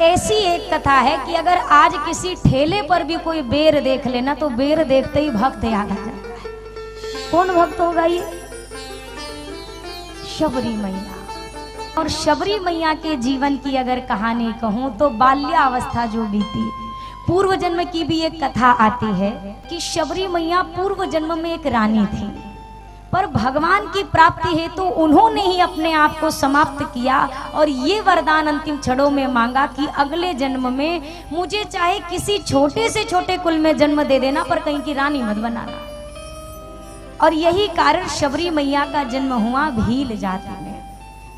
ऐसी एक कथा है कि अगर आज किसी ठेले पर भी कोई बेर देख लेना तो बेर देखते ही भक्त याद आ जाता है। कौन भक्त होगा ये? शबरी मैया। और शबरी मैया के जीवन की अगर कहानी कहूं तो बाल्यावस्था जो बीती, पूर्व जन्म की भी एक कथा आती है कि शबरी मैया पूर्व जन्म में एक रानी थी, पर भगवान की प्राप्ति हेतु तो उन्होंने ही अपने आप को समाप्त किया और ये वरदान अंतिम क्षणों में मांगा कि अगले जन्म में मुझे चाहे किसी छोटे से छोटे कुल में जन्म दे देना, पर कहीं की रानी मत बनाना। और यही कारण शबरी मैया का जन्म हुआ भील जाति में।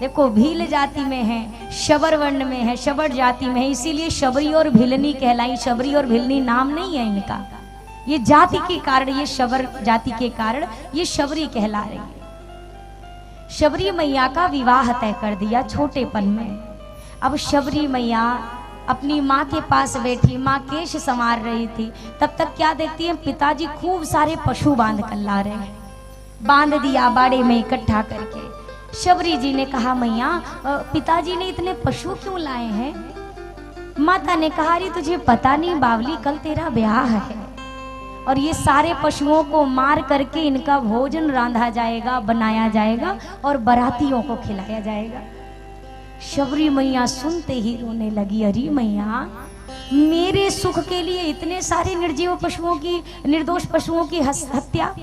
देखो, भील जाति में है, शबर वर्ण में है, शबर जाति में है, इसीलिए शबरी और भिलनी कहलाई। शबरी और भिलनी नाम नहीं है इनका, ये जाति के कारण, ये शबर जाति के कारण ये शबरी कहला रही है। शबरी मैया का विवाह तय कर दिया छोटेपन में। अब शबरी मैया अपनी माँ के पास बैठी, माँ केश संवार रही थी। तब तक क्या देखती है, पिताजी खूब सारे पशु बांध कर ला रहे हैं। बांध दिया बाड़े में इकट्ठा करके। शबरी जी ने कहा, मैया पिताजी ने इतने पशु क्यों लाए हैं? माता ने कहा, अरे तुझे पता नहीं बावली, कल तेरा ब्याह है और ये सारे पशुओं को मार करके इनका भोजन रांधा जाएगा, बनाया जाएगा और बारातियों को खिलाया जाएगा। शबरी मैया सुनते ही रोने लगी। अरे मैया, मेरे सुख के लिए इतने सारे निर्जीव पशुओं की, निर्दोष पशुओं की हत्या,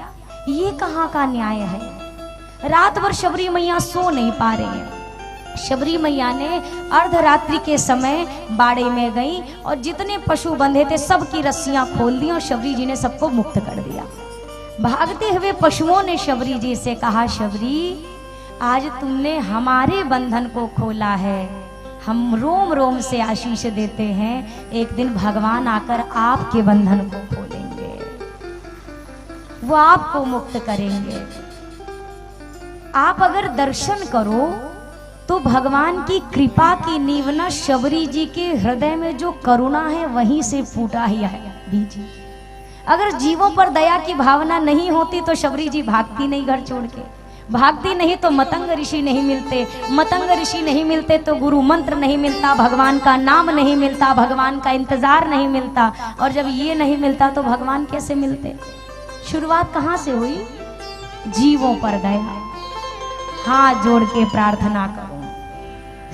ये कहाँ का न्याय है? रात भर शबरी मैया सो नहीं पा रही है। शबरी मैया ने अर्धरात्रि के समय बाड़े में गई और जितने पशु बंधे थे सबकी रस्सियां खोल दी और शबरी जी ने सबको मुक्त कर दिया। भागते हुए पशुओं ने शबरी जी से कहा, शबरी आज तुमने हमारे बंधन को खोला है, हम रोम रोम से आशीष देते हैं, एक दिन भगवान आकर आपके बंधन को खोलेंगे, वो आपको मुक्त करेंगे। आप अगर दर्शन करो तो भगवान की कृपा की नींव न शबरी जी के हृदय में जो करुणा है वहीं से फूटा ही है बीज। अगर जीवों पर दया की भावना नहीं होती तो शबरी जी भागती नहीं घर छोड़ के, भागती नहीं तो मतंग ऋषि नहीं मिलते, मतंग ऋषि नहीं मिलते तो गुरु मंत्र नहीं मिलता, भगवान का नाम नहीं मिलता, भगवान का इंतजार नहीं मिलता। और जब ये नहीं मिलता तो भगवान कैसे मिलते? शुरुआत कहाँ से हुई? जीवों पर दया। हाथ जोड़ के प्रार्थना करो,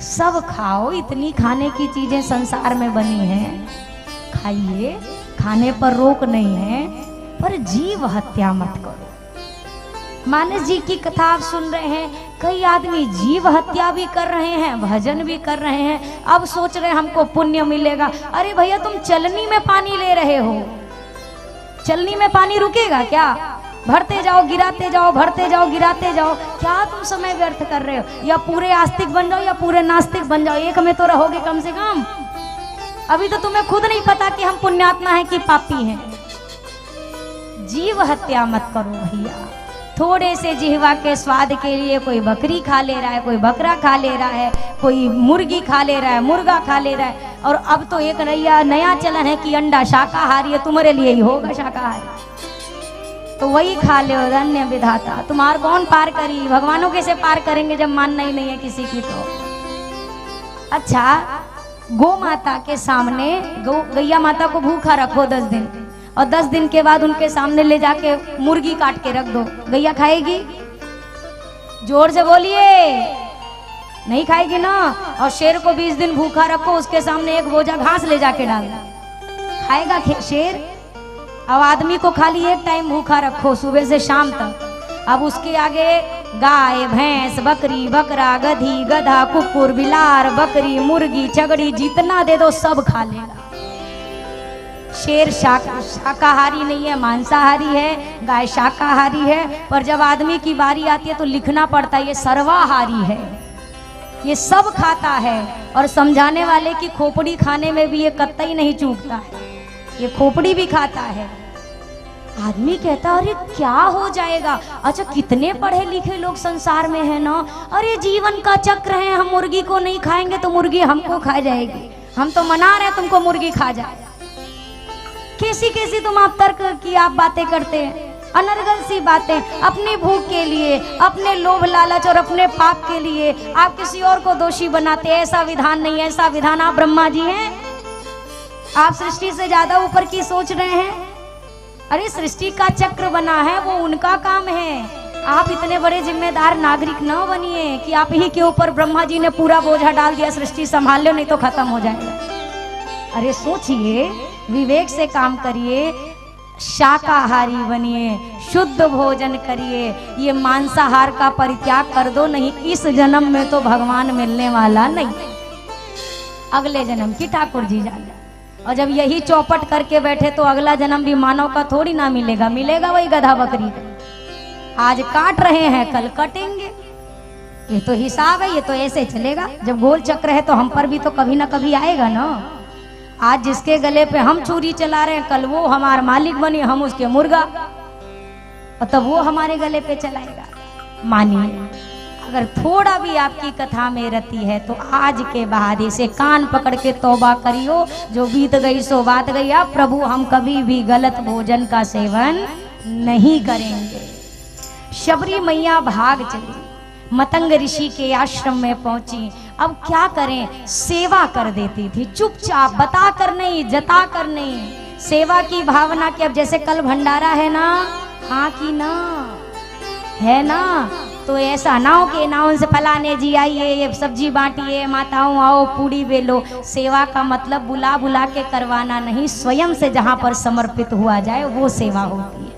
सब खाओ, इतनी खाने की चीजें संसार में बनी हैं, खाइए, खाने पर रोक नहीं है, पर जीव हत्या मत करो। मानस जी की कथा आप सुन रहे हैं, कई आदमी जीव हत्या भी कर रहे हैं, भजन भी कर रहे हैं, अब सोच रहे हैं हमको पुण्य मिलेगा। अरे भैया, तुम चलनी में पानी ले रहे हो, चलनी में पानी रुकेगा क्या? भरते जाओ गिराते जाओ, भरते जाओ गिराते जाओ, क्या तुम समय व्यर्थ कर रहे हो? या पूरे आस्तिक बन जाओ या पूरे नास्तिक बन जाओ, एक में तो रहोगे कम से कम। अभी तो तुम्हें खुद नहीं पता कि हम पुण्यात्मा हैं कि पापी हैं। जीव हत्या मत करो भैया। थोड़े से जिह्वा के स्वाद के लिए कोई बकरी खा ले रहा है, कोई बकरा खा ले रहा है, कोई मुर्गी खा ले रहा है, मुर्गा खा ले रहा है। और अब तो एक नया चलन है कि अंडा शाकाहारी है, तुम्हारे लिए ही होगा शाकाहारी, तो वही खा ले। धन्य विधाता, तुम्हार कौन पार करी? भगवानों कैसे पार करेंगे जब मानना ही नहीं है किसी की? तो अच्छा, गौ माता के सामने गैया माता को भूखा रखो 10 दिन और 10 दिन के बाद उनके सामने ले जाके मुर्गी काट के रख दो, गैया खाएगी? जोर से बोलिए, नहीं खाएगी ना। और शेर को 20 दिन भूखा रखो, उसके सामने एक बोझा घास ले जाके डाल दो, खाएगा शेर? अब आदमी को खाली एक टाइम भूखा रखो सुबह से शाम तक, अब उसके आगे गाय भैंस बकरी बकरा गधी गधा कुकुर बिलार बकरी मुर्गी चगड़ी जितना दे दो सब खा लेगा। शेर शाकाहारी नहीं है, मांसाहारी है, गाय शाकाहारी है, पर जब आदमी की बारी आती है तो लिखना पड़ता है ये सर्वाहारी है, ये सब खाता है। और समझाने वाले की खोपड़ी खाने में भी ये कतई नहीं चूकता है, ये खोपड़ी भी खाता है। आदमी कहता अरे क्या हो जाएगा? अच्छा, कितने पढ़े लिखे लोग संसार में है ना। अरे जीवन का चक्र है, हम मुर्गी को नहीं खाएंगे तो मुर्गी हमको खा जाएगी, हम तो मना रहे तुमको मुर्गी खा जाए। कैसी कैसी तुम आप तर्क की आप बातें करते हैं। अनर्गल सी बातें अपनी भूख के लिए, अपने लोभ लालच और अपने पाप के लिए आप किसी और को दोषी बनाते हैं। ऐसा विधान नहीं है, ऐसा विधान आप ब्रह्मा जी हैं। आप सृष्टि से ज्यादा ऊपर की सोच रहे हैं। अरे सृष्टि का चक्र बना है, वो उनका काम है। आप इतने बड़े जिम्मेदार नागरिक न बनिए कि आप ही के ऊपर ब्रह्मा जी ने पूरा बोझा डाल दिया, सृष्टि संभाल लो नहीं तो खत्म हो जाएगा। अरे सोचिए, विवेक से काम करिए, शाकाहारी बनिए, शुद्ध भोजन करिए, ये मांसाहार का परित्याग कर दो, नहीं इस जन्म में तो भगवान मिलने वाला नहीं, अगले जन्म की ठाकुर जी जाने। और जब यही चौपट करके बैठे तो अगला जन्म भी मानव का थोड़ी ना मिलेगा, मिलेगा वही गधा बकरी का। आज काट रहे हैं कल कटेंगे, ये तो हिसाब है, ये तो ऐसे चलेगा। जब गोल चक्र है तो हम पर भी तो कभी ना कभी आएगा ना। आज जिसके गले पे हम छुरी चला रहे हैं, कल वो हमारा मालिक बने, हम उसके मुर्गा, और तब वो हमारे गले पे चलाएगा। मानिए, अगर थोड़ा भी आपकी कथा में रति है तो आज के बाद इसे कान पकड़ के तौबा करियो, जो बीत गई सो बात गई। अब प्रभु हम कभी भी गलत भोजन का सेवन नहीं करेंगे। शबरी मैया भाग चली, मतंग ऋषि के आश्रम में पहुंची। अब क्या करें, सेवा कर देती थी चुपचाप, बता कर नहीं, जता कर नहीं, सेवा की भावना की। अब जैसे कल भंडारा है ना, हाँ की ना है ना, तो ऐसा ना हो कि ना उनसे फलाने जी आइए, ये सब्जी बांटिए, माताओं आओ पूड़ी बेलो। सेवा का मतलब बुला बुला के करवाना नहीं, स्वयं से जहाँ पर समर्पित हुआ जाए वो सेवा होती है।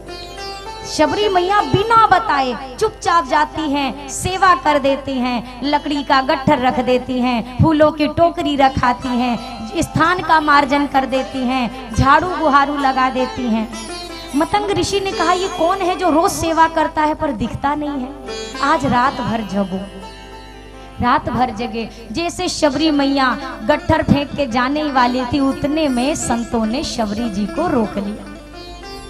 शबरी मैया बिना बताए चुपचाप जाती हैं, सेवा कर देती हैं, लकड़ी का गट्ठर रख देती हैं, फूलों की टोकरी रखाती हैं, स्थान का मार्जन कर देती हैं, झाड़ू बुहारू लगा देती हैं। मतंग ऋषि ने कहा, ये कौन है जो रोज सेवा करता है पर दिखता नहीं है। आज रात भर जगो, रात भर जगे। जैसे शबरी मैया गट्ठर फेंक के जाने वाली थी, उतने में संतों ने शबरी जी को रोक लिया।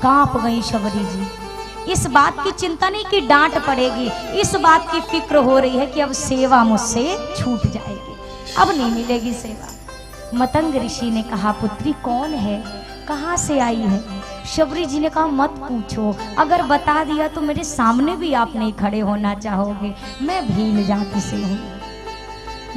कांप गई शबरी जी। इस बात की चिंता नहीं कि डांट पड़ेगी, इस बात की फिक्र हो रही है कि अब सेवा मुझसे छूट जाएगी, अब नहीं मिलेगी सेवा। मतंग ऋषि ने कहा, पुत्री कौन है, कहाँ से आई है? शबरी जी ने कहा, मत पूछो, अगर बता दिया तो मेरे सामने भी आप नहीं खड़े होना चाहोगे। मैं भील जाति से हूँ,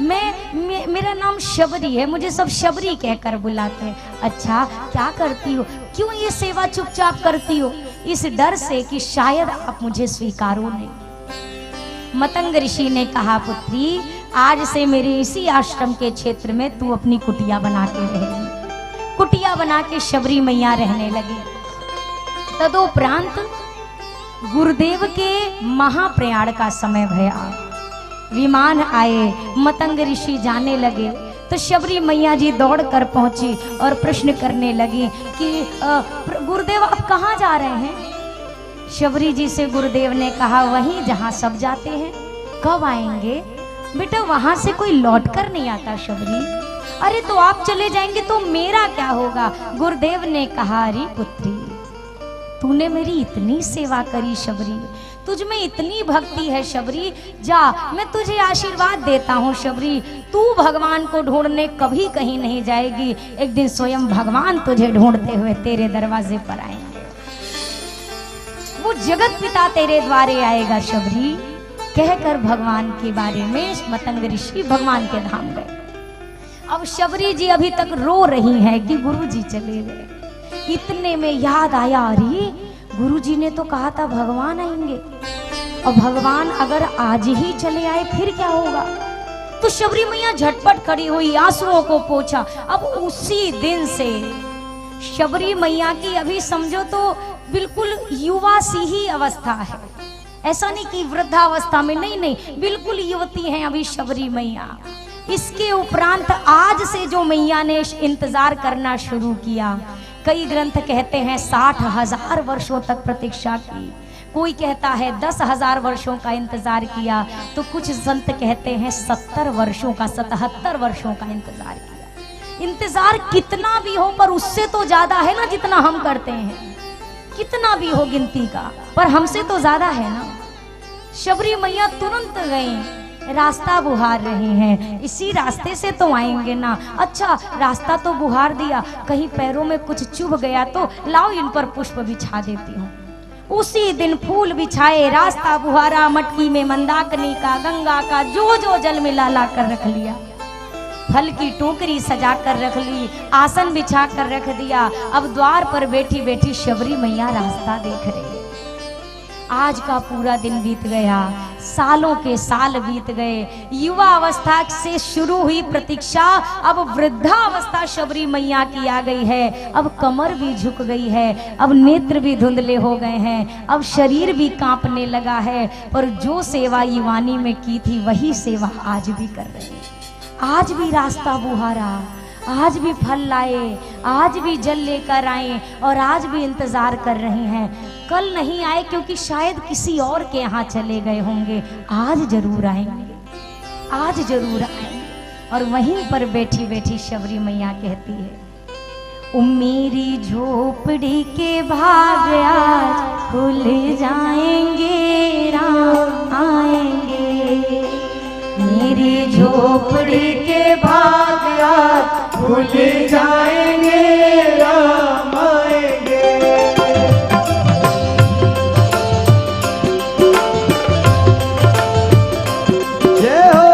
मेरा नाम शबरी है, मुझे सब शबरी कहकर बुलाते हैं। अच्छा क्या करती हो, क्यों ये सेवा चुपचाप करती हो? इस डर से कि शायद आप मुझे स्वीकारो नहीं। मतंग ऋषि ने कहा, पुत्री आज से मेरे इसी आश्रम के क्षेत्र में तू अपनी कुटिया बना के रहेगी। कुटिया बना के शबरी मैया रहने लगी। तदोपरांत गुरुदेव के महाप्रयाण का समय भया, विमान आए, मतंग ऋषि जाने लगे तो शबरी मैया जी दौड़ कर पहुंची और प्रश्न करने लगी कि गुरुदेव आप कहाँ जा रहे हैं? शबरी जी से गुरुदेव ने कहा, वहीं जहाँ सब जाते हैं। कब आएंगे? बेटा वहां से कोई लौट कर नहीं आता शबरी। अरे तो आप चले जाएंगे तो मेरा क्या होगा? गुरुदेव ने कहा, अरे पुत्री तूने मेरी इतनी सेवा करी शबरी, तुझ में इतनी भक्ति है शबरी, जा मैं तुझे आशीर्वाद देता हूँ शबरी, तू भगवान को ढूंढने कभी कहीं नहीं जाएगी, एक दिन स्वयं भगवान तुझे ढूंढते हुए तेरे दरवाजे पर आएंगे, वो जगत पिता तेरे द्वारे आएगा शबरी। कहकर भगवान के बारे में मतंग ऋषि भगवान के धाम गए। अब शबरी जी अभी तक रो रही है कि गुरु जी चले गए। इतने में याद आया, अरे गुरुजी ने तो कहा था भगवान आएंगे, और भगवान अगर आज ही चले आए फिर क्या होगा? तो शबरी मैया झटपट खड़ी हुई, आंसुओं को पोंछा। अब उसी दिन से शबरी मैया की अभी समझो तो बिल्कुल युवा सी ही अवस्था है, ऐसा नहीं कि वृद्धावस्था में, नहीं, बिल्कुल युवती हैं अभी शबरी मैया। इसके उपरांत आज से जो मैया ने इंतजार करना शुरू किया, कई ग्रंथ कहते हैं 60,000 वर्षों तक प्रतीक्षा की, कोई कहता है 10,000 वर्षों का इंतजार किया, तो कुछ संत कहते हैं 70 वर्षों का, 77 वर्षों का इंतजार किया। इंतजार कितना भी हो पर उससे तो ज्यादा है ना जितना हम करते हैं, कितना भी हो गिनती का, पर हमसे तो ज्यादा है ना। शबरी मैया तुरंत गई, रास्ता बुहार रही हैं, इसी रास्ते से तो आएंगे ना। अच्छा रास्ता तो बुहार दिया, कहीं पैरों में कुछ चुभ गया तो लाओ इन पर पुष्प बिछा देती हूँ। उसी दिन फूल बिछाए, रास्ता बुहारा, मटकी में मंदाकिनी का, गंगा का जो जो जल में ला कर रख लिया, फल की टोकरी सजा कर रख ली, आसन बिछा कर रख दिया। अब द्वार पर बैठी बैठी शबरी मैया रास्ता देख रही। आज का पूरा दिन बीत गया, सालों के साल बीत गए। युवा अवस्था से शुरू हुई प्रतीक्षा अब वृद्धावस्था शबरी मैया की आ गई है। अब कमर भी झुक गई है, अब नेत्र भी धुंधले हो गए हैं, अब शरीर भी कांपने लगा है। पर जो सेवा युवानी में की थी वही सेवा आज भी कर रही है। आज भी रास्ता बुहारा, आज भी फल लाए, आज भी जल लेकर आए और आज भी इंतजार कर रहे हैं। कल नहीं आए क्योंकि शायद किसी और के यहाँ चले गए होंगे, आज जरूर आएंगे, आज जरूर आएंगे। और वहीं पर बैठी बैठी शबरी मैया कहती है, ओ मेरी झोपड़ी के भाग आज खुल जाएंगे, राम आएंगे। मेरी झोपड़ी के भाग आज खुल जाएंगे, राम आएंगे। जय हो,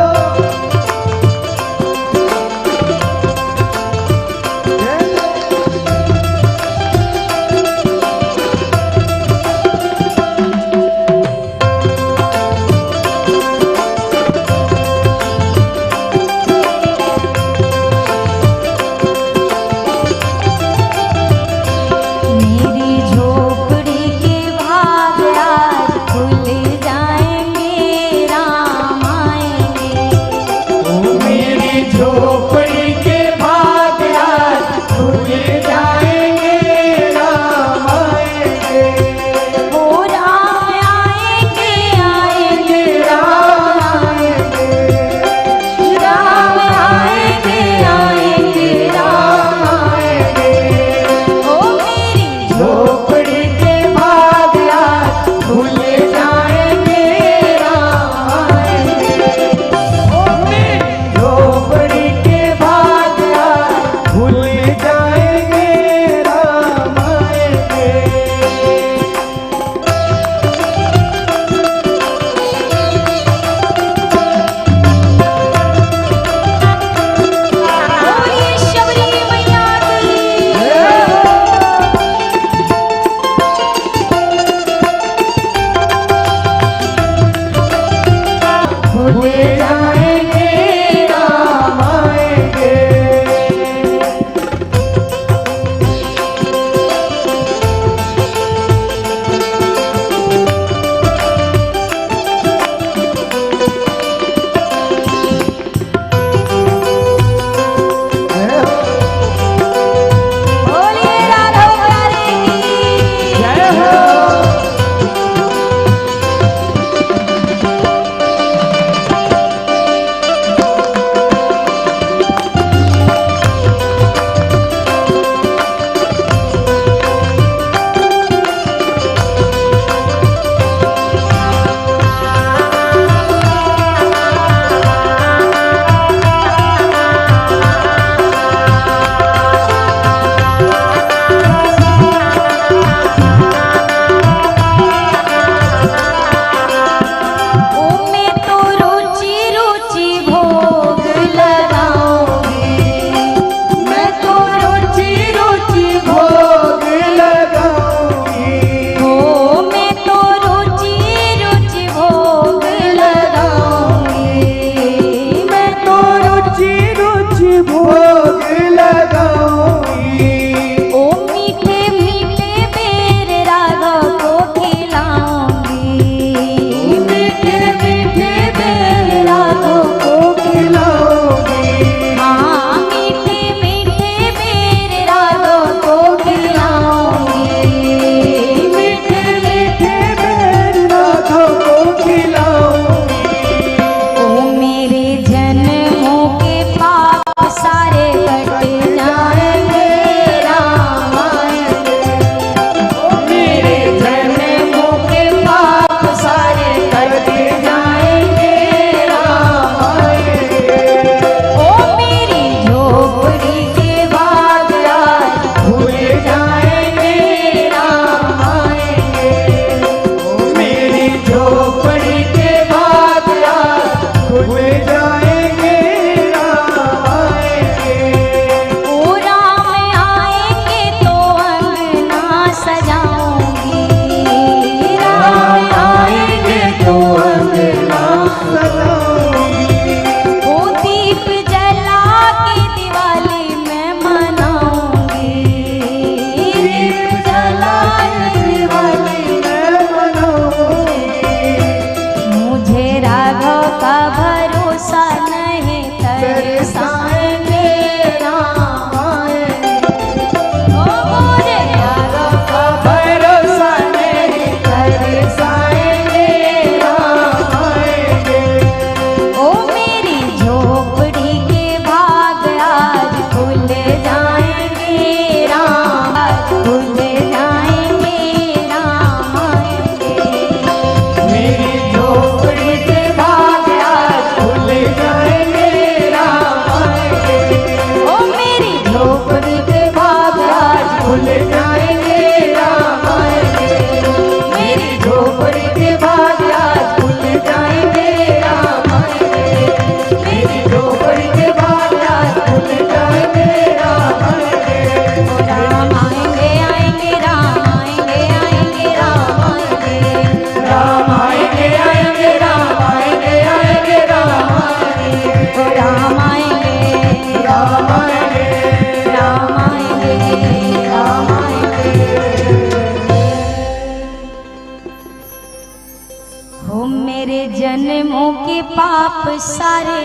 पाप सारे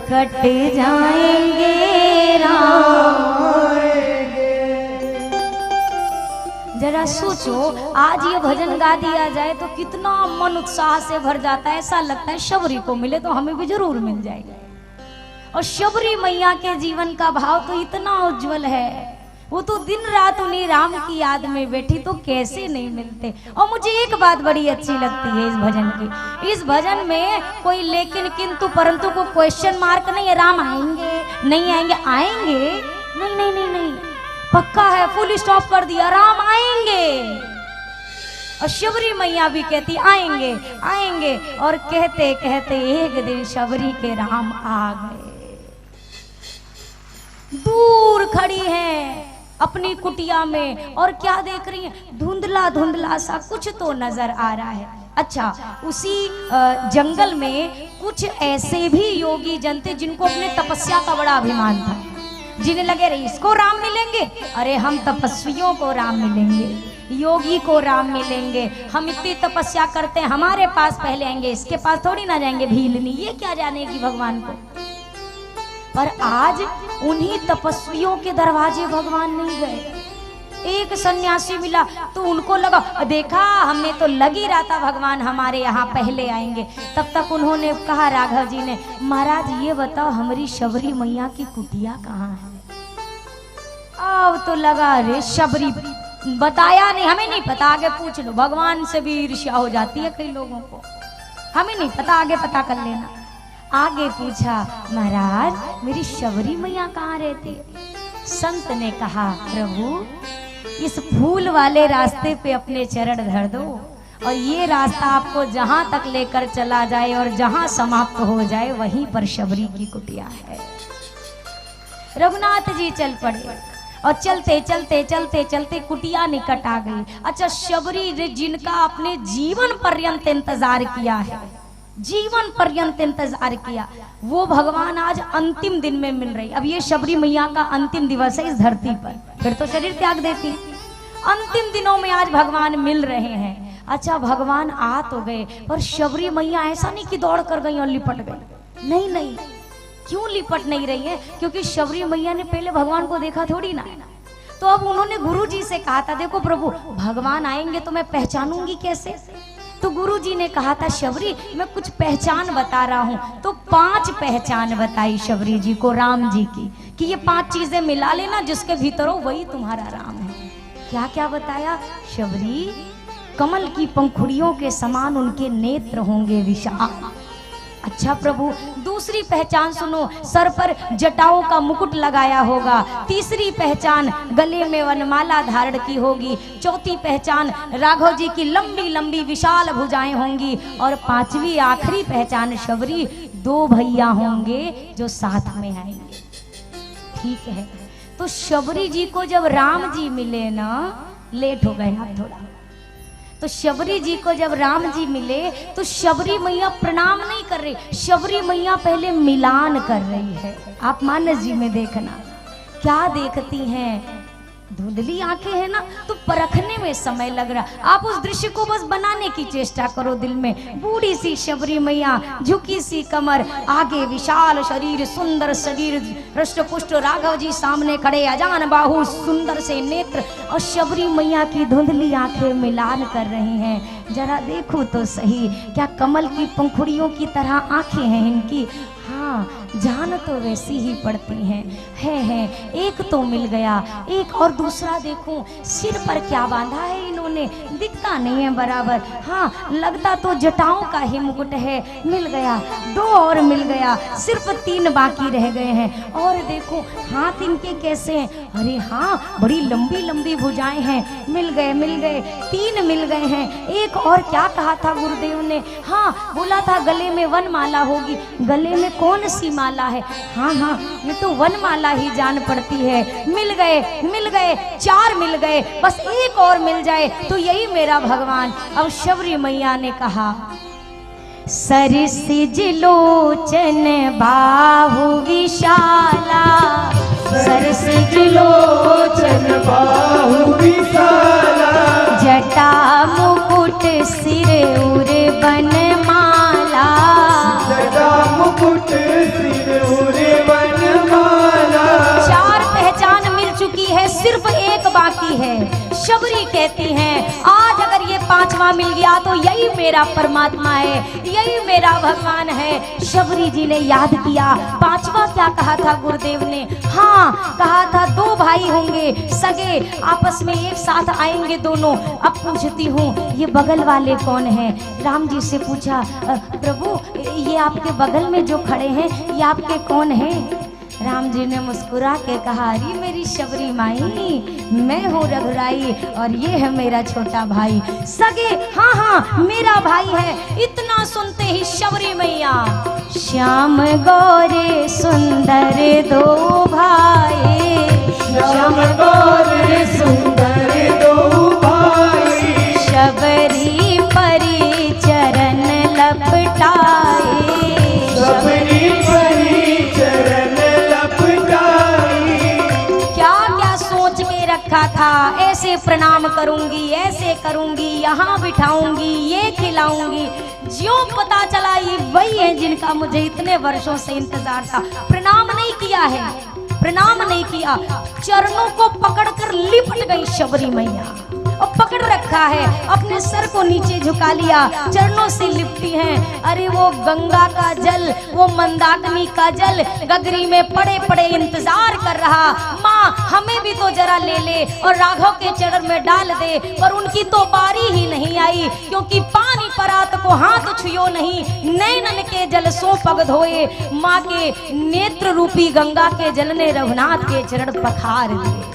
कट जाएंगे राम। जरा सोचो, आज ये भजन गा दिया जाए तो कितना मन उत्साह से भर जाता है। ऐसा लगता है शबरी को मिले तो हमें भी जरूर मिल जाएगा। और शबरी मैया के जीवन का भाव तो इतना उज्जवल है, वो तो दिन रात उन्हीं राम की याद में बैठी, तो कैसे नहीं मिलते। और मुझे एक बात बड़ी अच्छी लगती है इस भजन की, इस भजन में कोई लेकिन किंतु परंतु को क्वेश्चन मार्क नहीं है। राम आएंगे नहीं आएंगे, आएंगे नहीं नहीं नहीं नहीं, पक्का है, फुल स्टॉप कर दिया, राम आएंगे। और शबरी मैया भी कहती आएंगे आएंगे, और कहते कहते एक दिन शबरी के राम आ गए। दूर खड़ी है अपनी कुटिया में और क्या देख रही है, धुंधला धुंधला सा कुछ तो नजर आ रहा है। अच्छा, उसी जंगल में कुछ ऐसे भी योगी जन थे जिनको अपने तपस्या का बड़ा अभिमान था, जिन्हें लगे रही इसको राम मिलेंगे, अरे हम तपस्वियों को राम मिलेंगे, योगी को राम मिलेंगे, हम इतनी तपस्या करते हैं, हमारे पास पहले आएंगे, इसके पास थोड़ी ना जाएंगे भीलनी, ये क्या जानेगी भगवान को। पर आज उन्हीं तपस्वियों के दरवाजे भगवान नहीं गए। एक सन्यासी मिला तो उनको लगा, देखा हमने तो लग ही रहा था भगवान हमारे यहाँ पहले आएंगे। तब तक उन्होंने कहा, राघव जी ने, महाराज ये बताओ हमारी शबरी मैया की कुटिया कहाँ है। अब तो लगा, अरे शबरी बताया नहीं, हमें नहीं पता, आगे पूछ लो। भगवान से भी ईर्ष्या हो जाती है कई लोगों को, हमें नहीं पता, आगे पता कर लेना। आगे पूछा, महाराज मेरी शबरी मैया कहाँ रहती। संत ने कहा, प्रभु इस फूल वाले रास्ते पे अपने चरण धर दो, और ये रास्ता आपको जहां तक लेकर चला जाए और जहां समाप्त हो जाए वहीं पर शबरी की कुटिया है। रघुनाथ जी चल पड़े और चलते चलते चलते चलते कुटिया निकट आ गई। अच्छा, शबरी जिनका अपने जीवन पर्यंत इंतजार किया है, जीवन पर्यंत इंतजार किया, वो भगवान आज अंतिम दिन में मिल रही। अब ये शबरी मैया का अंतिम दिवस है इस धरती पर, फिर तो शरीर त्याग देती। अंतिम दिनों में आज भगवान मिल रहे हैं। अच्छा, भगवान आ तो गए, पर शबरी मैया ऐसा नहीं कि दौड़ कर गई और लिपट गई, नहीं नहीं। क्यों लिपट नहीं रही है? क्योंकि शबरी मैया ने पहले भगवान को देखा थोड़ी ना। तो अब उन्होंने गुरु जी से कहा था, देखो प्रभु भगवान आएंगे तो मैं पहचानूंगी कैसे। तो गुरु जी ने कहा था, शबरी मैं कुछ पहचान बता रहा हूँ। तो 5 पहचान बताई शबरी जी को राम जी की, कि ये 5 चीजें मिला लेना, जिसके भीतर हो वही तुम्हारा राम है। क्या क्या बताया? शबरी कमल की पंखुड़ियों के समान उनके नेत्र होंगे विशाल। अच्छा प्रभु, दूसरी पहचान सुनो, सर पर जटाओं का मुकुट लगाया होगा। तीसरी पहचान, गले में वनमाला धारण की होगी। चौथी पहचान, राघव जी की लंबी लंबी विशाल भुजाएं होंगी। और 5वीं आखिरी पहचान, शबरी 2 भैया होंगे जो साथ में आएंगे। ठीक है, तो शबरी जी को जब राम जी मिले ना, लेट हो गए आप थोड़ा, तो शबरी जी को जब राम जी मिले तो शबरी मैया प्रणाम नहीं कर रही, शबरी मैया पहले मिलान कर रही है। आप मानस जी में देखना क्या देखती हैं, धुंधली आंखें है ना, तो परखने में समय लग रहा। आप उस दृश्य को बस बनाने की चेष्टा करो दिल में। बूढ़ी सी शबरी मैया, झुकी सी कमर, आगे विशाल शरीर, सुंदर शरीर, हृष्ट पुष्ट राघव जी सामने खड़े, अजान बाहु, सुंदर से नेत्र, और शबरी मैया की धुंधली आंखें मिलान कर रही हैं। जरा देखो तो सही, क्या कमल की पंखुड़ियों की तरह आंखें हैं इनकी? हाँ, जान तो वैसी ही पड़ती हैं। एक तो मिल गया, एक और दूसरा देखो सिर पर क्या बांधा है इन्होंने, दिखता नहीं है बराबर। हाँ, लगता तो जटाओं का ही मुकुट है। मिल गया, 2 और मिल गया, सिर्फ 3 बाकी रह गए हैं। और देखो हाथ इनके कैसे हैं, अरे हाँ बड़ी लंबी लंबी भुजाएं हैं। मिल गए 3 मिल गए हैं। एक और क्या कहा था गुरुदेव ने? हाँ, बोला था गले में वनमाला होगी। गले में कौन सी माला है? हाँ, ये तो वनमाला ही जान पड़ती है। मिल गए 4 मिल गए, बस एक और मिल जाए तो यही मेरा भगवान। अब शबरी मैया ने कहा, सरसिज लोचन बाहु विशाला, सरसिज लोचन बाहु विशाला, जटा मुकुट सिर उर बनमाला, कहती हैं आज अगर ये पांचवा मिल गया तो यही मेरा परमात्मा है, यही मेरा भगवान है। शबरी जी ने याद किया पांचवा क्या कहा था गुरुदेव ने? हाँ कहा था दो भाई होंगे सगे, आपस में एक साथ आएंगे दोनों। अब पूछती हूँ ये बगल वाले कौन है? राम जी से पूछा प्रभु ये आपके बगल में जो खड़े हैं ये आपके कौन हैं? राम जी ने मुस्कुरा के कहा अरे मेरी शबरी माई, मैं हूँ रघुराई और ये है मेरा छोटा भाई। सगे हाँ हाँ मेरा भाई है। इतना सुनते ही शबरी मैया श्याम गौरे सुंदर दो भाई, श्याम गौरे सुंदर दो भाई, शबरी परी चरण लपटाए, शबरी परी चरण रखा था ऐसे प्रणाम करूंगी, ऐसे करूंगी, यहाँ बिठाऊंगी, ये खिलाऊंगी। ज्यों पता चला ये वही है जिनका मुझे इतने वर्षों से इंतजार था। प्रणाम नहीं किया है, प्रणाम नहीं किया, चरणों को पकड़कर लिपट गई शबरी मैया और पकड़ रखा है, अपने सर को नीचे झुका लिया, चरणों से लिपटी हैं। अरे वो गंगा का जल, वो मंदाकिनी का जल गगरी में पड़े पड़े इंतजार कर रहा, माँ हमें भी तो जरा ले ले और राघव के चरण में डाल दे। पर उनकी तो बारी ही नहीं आई, क्योंकि पानी परात को हाथ छुयो नहीं, नैनन के जल सो पग धोए। माँ के नेत्र रूपी गंगा के जल ने रघुनाथ के चरण पखार लिए,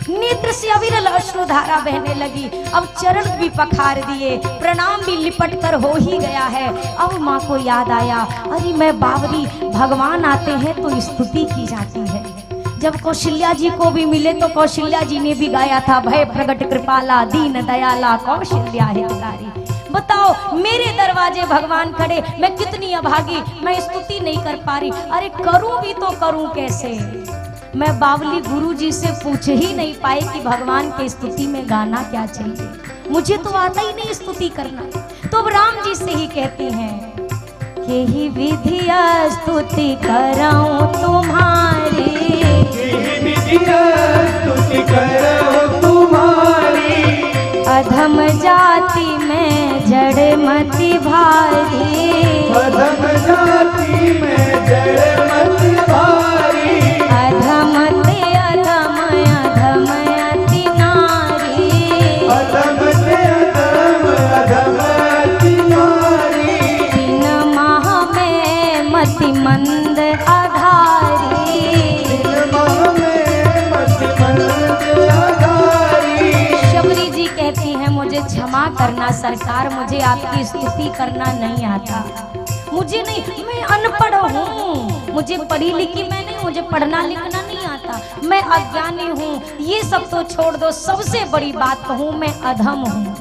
नेत्र से अविरल अश्रुधारा बहने लगी। अब चरण भी पखार दिए, प्रणाम भी लिपट कर हो ही गया है। अब माँ को याद आया अरे मैं बावरी, भगवान आते हैं तो स्तुति की जाती है। जब कौशल्या जी को भी मिले तो कौशल्या जी ने भी गाया था भय प्रगट कृपाला दीन दयाला कौशल्या हितकारी। बताओ मेरे दरवाजे भगवान खड़े, मैं कितनी अभागी, मैं स्तुति नहीं कर पा रही। अरे करूं भी तो करूं कैसे? मैं बावली गुरु जी से पूछ ही नहीं पाई कि भगवान के स्तुति में गाना क्या चाहिए, मुझे तो आता ही नहीं स्तुति करना। तो अब राम जी से ही कहती हैं यही विधिया स्तुति कराऊं तुम्हारी, यही विधिया स्तुति कराऊं तुम्हारी, अधम जाति में जड़ मति भारी, अधम जाति में जड़ मति भारी, अधम ते अधम अधम अति नारी, अधम ते अधम अधम अति नारी, तीन माह में मति मंद आधारी, तीन माह में मति मंद आधारी। शबरी जी कहती हैं मुझे क्षमा करना सरकार, मुझे आपकी स्तुति करना नहीं आता, मुझे नहीं, मैं अनपढ़ हूँ, मुझे पढ़ी लिखी मैं नहीं, मुझे पढ़ना लिखना नहीं आता, मैं अज्ञानी हूँ। ये सब तो छोड़ दो, सबसे बड़ी बात कहूँ मैं अधम हूँ,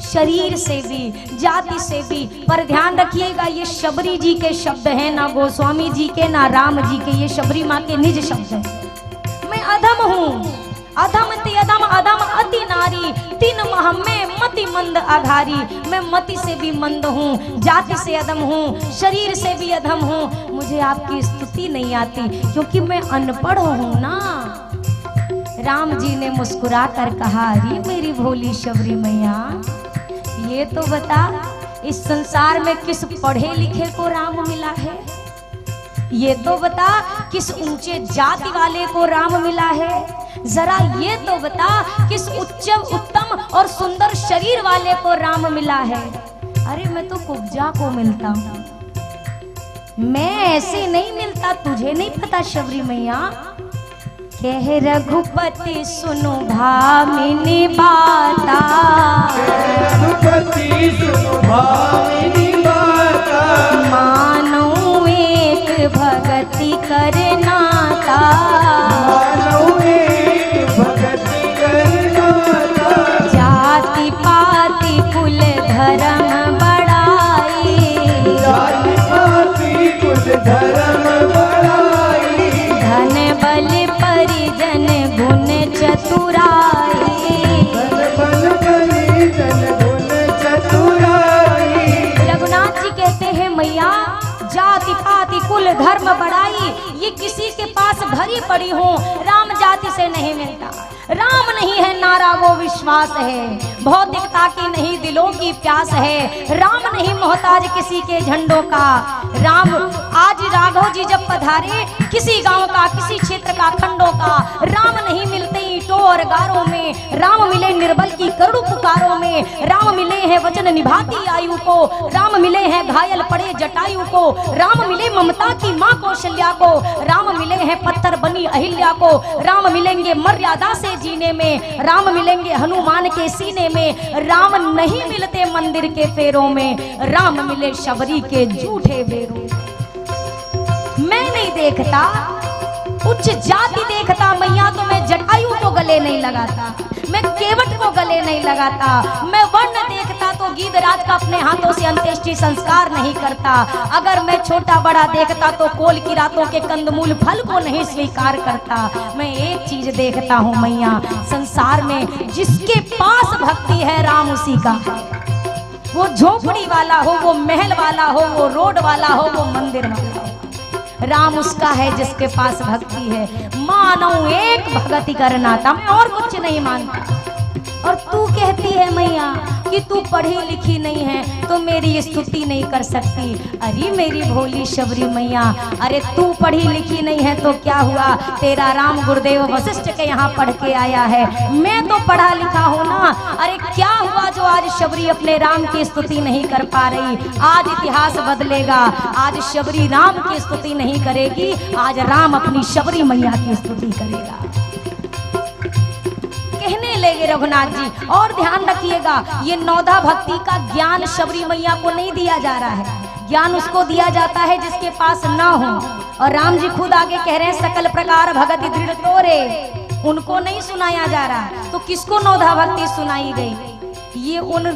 शरीर से भी जाति से भी। पर ध्यान रखिएगा ये शबरी जी के शब्द हैं, ना गोस्वामी जी के ना राम जी के, ये शबरी माँ के निज शब्द हैं। मैं अधम हूँ, अधम ते अधम अधम अति नारी, तीन माह में मति मंद आधारी। मैं मति से भी मंद हूँ, जाति से अधम हूँ, शरीर से भी अधम हूँ, मुझे आपकी स्तुति नहीं आती क्योंकि मैं अनपढ़ हूँ ना। राम जी ने मुस्कुरा कर कहा अरे मेरी भोली शबरी मैया, ये तो बता इस संसार में किस पढ़े लिखे को राम मिला है, ये तो बता किस ऊंचे जाति वाले को राम मिला है, जरा ये तो बता किस उच्च उत्तम और सुंदर शरीर वाले को राम मिला है। अरे मैं तो कुब्जा को मिलता हूँ, मैं ऐसे नहीं मिलता, तुझे नहीं पता शबरी मैया। कह रघुपति सुनो भामिनी बाता, रघुपति सुनो भामिनी बाता, मानो एक भगति करनाता, मानो एक भगति करनाता, जाति पाति कुल धर्म बढ़ाई, जाति पाति कुल धर्म बढ़ाई, धन बल परिजन गुण चतुराई, धन बल परिजन गुण चतुराई। रघुनाथ जी कहते हैं मैया जाति पाति कुल धर्म बढ़ाई, ये किसी के पास भरी पड़ी हूँ, राम जाति से नहीं मिलता। राम नहीं है नारा वो विश्वास है, भौतिकता की नहीं दिलों की प्यास है। राम नहीं मोहताज किसी के झंडों का। राम आज राघव जी जब पधारे किसी गांव का, किसी क्षेत्र का, खंडों का, राम नहीं मिलते ईंटों और गारों में। राम मिले निर्बल की करुण पुकारों में। राम मिले हैं वचन निभाती आयु को। राम मिले हैं घायल पड़े जटायु को। राम मिले ममता की माँ कौशल्या को। राम मिले हैं पत्थर बनी अहिल्या को। राम मिलेंगे मर्यादा से जीने में। राम मिलेंगे हनुमान के सीने में। राम नहीं मिलते मंदिर के फेरों में। राम मिले शबरी के झूठे बेरों। मैं नहीं देखता उच्च जाति देखता मैया, तो मैं जटायु को गले नहीं लगाता, मैं केवट को गले नहीं लगाता। मैं वर्ण देखता तो गीधराज का अपने हाथों से अंत्येष्टि संस्कार नहीं करता। अगर मैं छोटा बड़ा देखता तो कोल की रातों के कंदमूल फल को नहीं स्वीकार करता। मैं एक चीज देखता हूँ मैया, संसार में जिसके पास भक्ति है राम उसी का। वो झोपड़ी वाला हो, वो महल वाला हो, वो रोड वाला हो, वो मंदिर वाला हो, राम उसका है जिसके पास भक्ति है। मानो एक भगति करना था, मैं और कुछ नहीं मानता। और तू कहती है मैया कि तू पढ़ी लिखी नहीं है तो मेरी स्तुति नहीं कर सकती। अरे मेरी भोली शबरी मैया, अरे तू पढ़ी लिखी नहीं है तो क्या हुआ, तेरा राम गुरुदेव वशिष्ठ के यहाँ पढ़ के आया है। मैं तो पढ़ा लिखा हूँ ना। अरे क्या हुआ जो आज शबरी अपने राम की स्तुति नहीं कर पा रही। आज इतिहास बदलेगा। आज शबरी राम की स्तुति नहीं करेगी, आज राम अपनी शबरी मैया की स्तुति करेगा। कहने लगे रघुनाथ जी, और ध्यान रखिएगा ये नौधा भक्ति का ज्ञान शबरी मैया को नहीं दिया जा रहा है। ज्ञान उसको दिया जाता है जिसके पास ना हो। और राम जी खुद आगे कह रहे हैं सकल प्रकार भगति दृढ़ तोरे, उनको नहीं सुनाया जा रहा। तो किसको नौधा भक्ति सुनाई गई? ये उन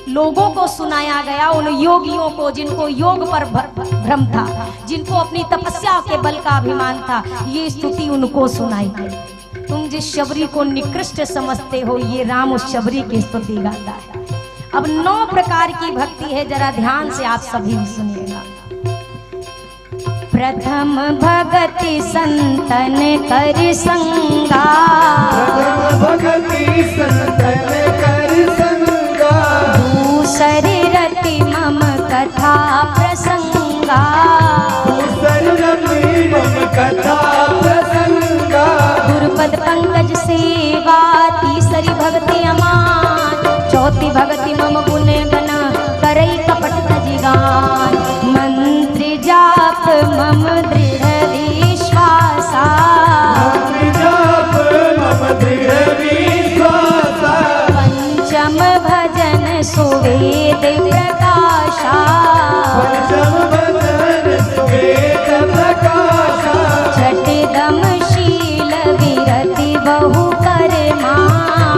लोगों को सुनाया गया, उन योगियों को जिनको योग पर भ्रम था, जिनको अपनी तपस्या के बल का अभिमान था। ये स्तुति उनको सुनाई गई। तुम जिस शबरी को निकृष्ट समझते हो, ये राम उस शबरी की स्तुति गाता है। अब 9 प्रकार की भक्ति है, जरा ध्यान से आप सभी सुनिएगा। प्रथम भगति संतन कर संगा, प्रथम भगति संतन कर संगा। दूसरे रति मम कथा प्रसंगा, दूसर रति मम कथा प्रसंगा। गुरुपद पंकज सेवा, तीसरी भक्ति अमान, चौथी भक्ति मम गुण गण करई कपट तजिगान। मंत्र जाप मम दृढ़ विश्वासा, मंत्र जाप मम दृढ़ विश्वासा। पंचम भजन सुवेद प्रकाशा, पंचम भजन सुवेद प्रकाशा। छठदम शील विरति बहु कर्मा,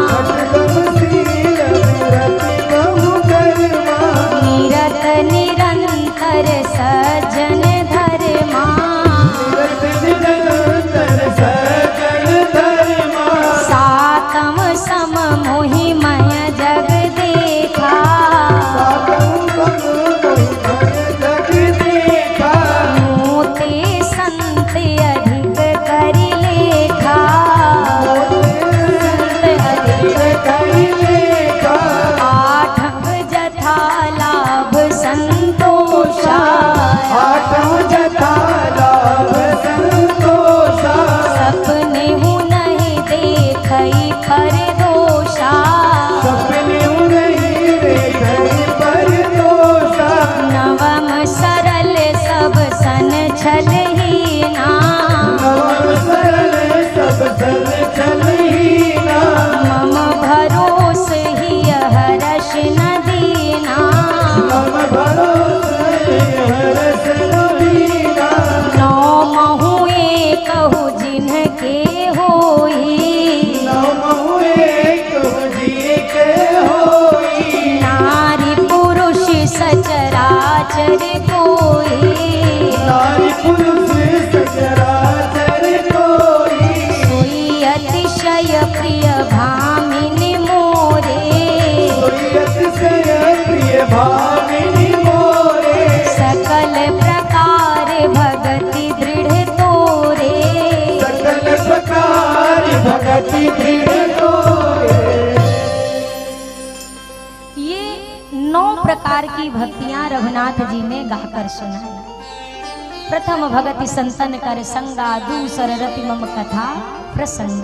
छठदम शील विरति बहु कर्मा। निरत निरंतर सज्जन धर्मा, निरत निरंतर सज्जन धर्मा। सातम सम मोहि मय जग देखा, सातम सम मोहि मय जग देखा। मोते संत अधिक करि लेखा, संत अधिक लेखा। आठव जथा लाभ संतोषा, आठव जथा लाभ संतोषा। सपने हूँ नहीं देखई खर दोषा, सपने नहीं देखई पर दोषा। नवम सरल सब सन छलहीना, नवम सरल सब सन छलहीना। मम भरोस ही हर्ष न दीना, मम भरोसे हर्ष न दीना। नौ महु एकहु जिनके होई, नम एक जी के होई। नारी पुरुष सचराचर कोई, नारी पुरुष सचराचर कोई। सोई अतिशय प्रिय भामिनी मोरे, सोई अतिशय प्रिय भामिनी मोरे। सकल प्रकार भगति दृढ़ तोरे, सकल की भक्तियां रघुनाथ जी ने गाकर सुनाई। प्रथम भगति संतन कर संगा, दूसर रति मम कथा प्रसंग।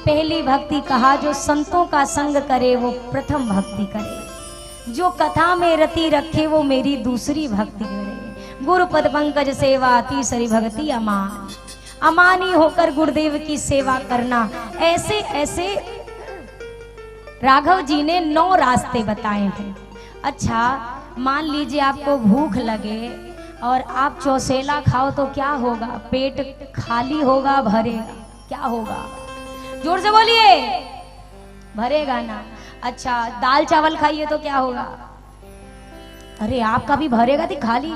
पहली भक्ति कहा जो संतों का संग करे वो प्रथम भक्ति करे, जो कथा में रति रखे वो मेरी दूसरी भक्ति करे। गुरुपद पंकज सेवा तीसरी भक्ति अमान। अमानी होकर गुरुदेव की सेवा करना। ऐसे ऐसे राघव जी ने 9 रास्ते बताए हैं। अच्छा, मान लीजिए आपको भूख लगे और आप चौसेला खाओ तो क्या होगा? पेट खाली होगा, भरेगा? क्या होगा? जोर से बोलिए। भरेगा ना। अच्छा, दाल चावल खाइए तो क्या होगा? अरे आपका भी भरेगा थी, खाली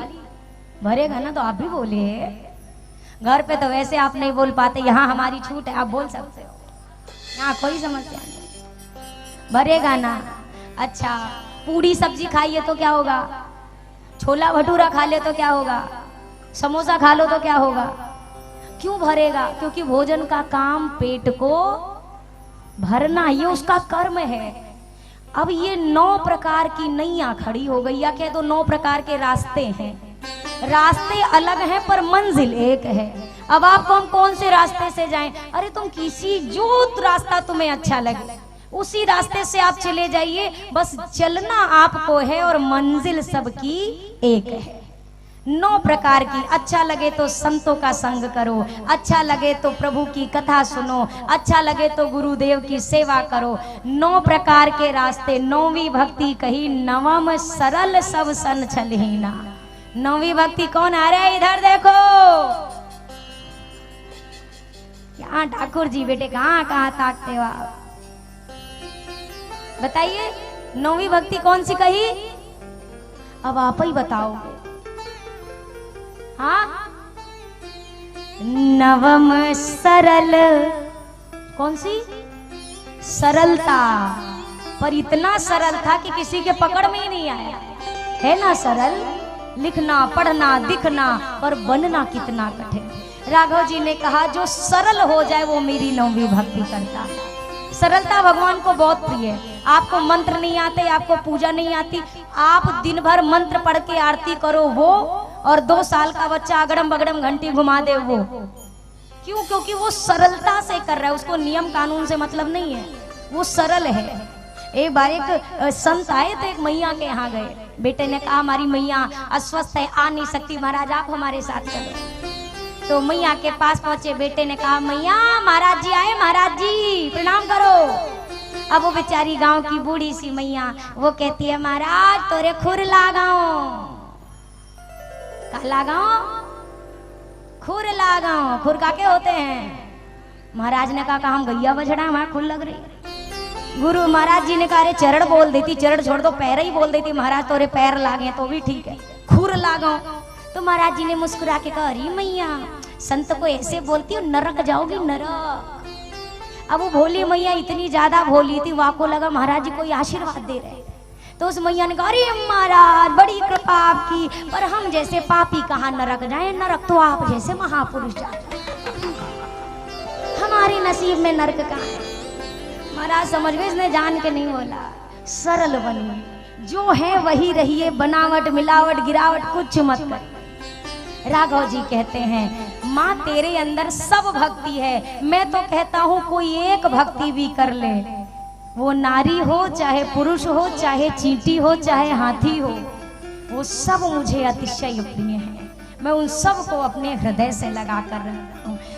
भरेगा ना? तो आप भी बोलिए। घर पे तो वैसे आप नहीं बोल पाते, यहाँ हमारी छूट है, आप बोल सकते हो, यहाँ कोई समस्या नहीं। भरेगा ना। अच्छा, पूड़ी सब्जी खाइए तो क्या होगा? छोला भटूरा खा ले तो क्या होगा? समोसा खा लो तो क्या होगा? क्यों भरेगा? क्योंकि भोजन का काम पेट को भरना, ये उसका कर्म है। अब ये 9 प्रकार की नैया खड़ी हो गई, या कह दो 9 प्रकार के रास्ते हैं। रास्ते अलग हैं पर मंजिल एक है। अब आपको हम कौन से रास्ते से जाएं? अरे तुम किसी जो रास्ता तुम्हें अच्छा लगे उसी रास्ते से आप चले जाइए, बस चलना आपको है और मंजिल सबकी एक है। 9 प्रकार की। अच्छा लगे तो संतों का संग करो, अच्छा लगे तो प्रभु की कथा सुनो, अच्छा लगे तो गुरुदेव की सेवा करो। 9 प्रकार के रास्ते। 9वीं भक्ति कही नवम सरल सब सन छलहीना। 9वीं भक्ति कौन आ रहा है? इधर देखो। यहाँ ठाकुर जी बेटे कहाँ कहाँ ताकते हो आप? बताइए 9वीं भक्ति कौन सी कही? अब आप ही बताओगे। हाँ, नवम सरल। कौन सी? सरलता। पर इतना सरल था कि किसी के पकड़ में ही नहीं आया। है ना सरल? लिखना, पढ़ना, दिखना, पर बनना कितना कठिन। राघव जी ने कहा जो सरल हो जाए वो मेरी 9वीं भक्ति करता है। सरलता भगवान को बहुत प्रिय है। आपको मंत्र नहीं आते, आपको पूजा नहीं आती, आप दिन भर मंत्र पढ़ के आरती करो वो, और 2 साल का बच्चा अगड़म बगड़म घंटी घुमा दे वो। क्यों? क्योंकि वो सरलता से कर रहा है, उसको नियम कानून से मतलब नहीं है, वो सरल है। एक बार एक संत आए तो एक मैया के यहाँ गए। बेटे ने कहा हमारी मैया अस्वस्थ है, आ नहीं सकती, महाराज आप हमारे साथ चलो। तो मैया के पास पहुंचे। बेटे ने कहा मैया महाराज जी आए, महाराज जी प्रणाम करो। अब वो बेचारी गांव की बूढ़ी सी मैया, वो कहती है महाराज तोरे खुर लगाओ। का लगाओ? खुर लगाओ। खुर का के होते हैं? महाराज ने कहा हम गैया बछड़ा, हमारा खुर लग रही। गुरु महाराज जी ने कहा अरे चरण बोल देती, चरण छोड़ दो, पैर ही बोल देती, महाराज तोरे पैर लागे तो भी ठीक है, खुर लगाओ। तो महाराज जी ने मुस्कुरा के कहा अरे मैया संत को ऐसे बोलती हो, नरक जाओगी नरक। अब वो भोली मैया इतनी ज्यादा भोली थी, वहां को लगा महाराज जी को आशीर्वाद दे रहे। तो उस मैया ने कहा अरे महाराज बड़ी कृपा आपकी, पर हम जैसे पापी कहाँ नरक जाए, नरक तो आप जैसे महापुरुष जाते, हमारे नसीब में नरक कहाँ है। महाराज समझ गए, इसने जान के नहीं बोला। सरल बनिए, जो है वही रहिए, बनावट मिलावट गिरावट कुछ मत कर। राघव जी कहते हैं माँ तेरे अंदर सब भक्ति है, मैं तो कहता हूँ कोई एक भक्ति भी कर ले, वो नारी हो चाहे पुरुष हो, चाहे चींटी हो चाहे हाथी हो, वो सब मुझे अतिशय प्रिय है। मैं उन सब को अपने हृदय से लगा कर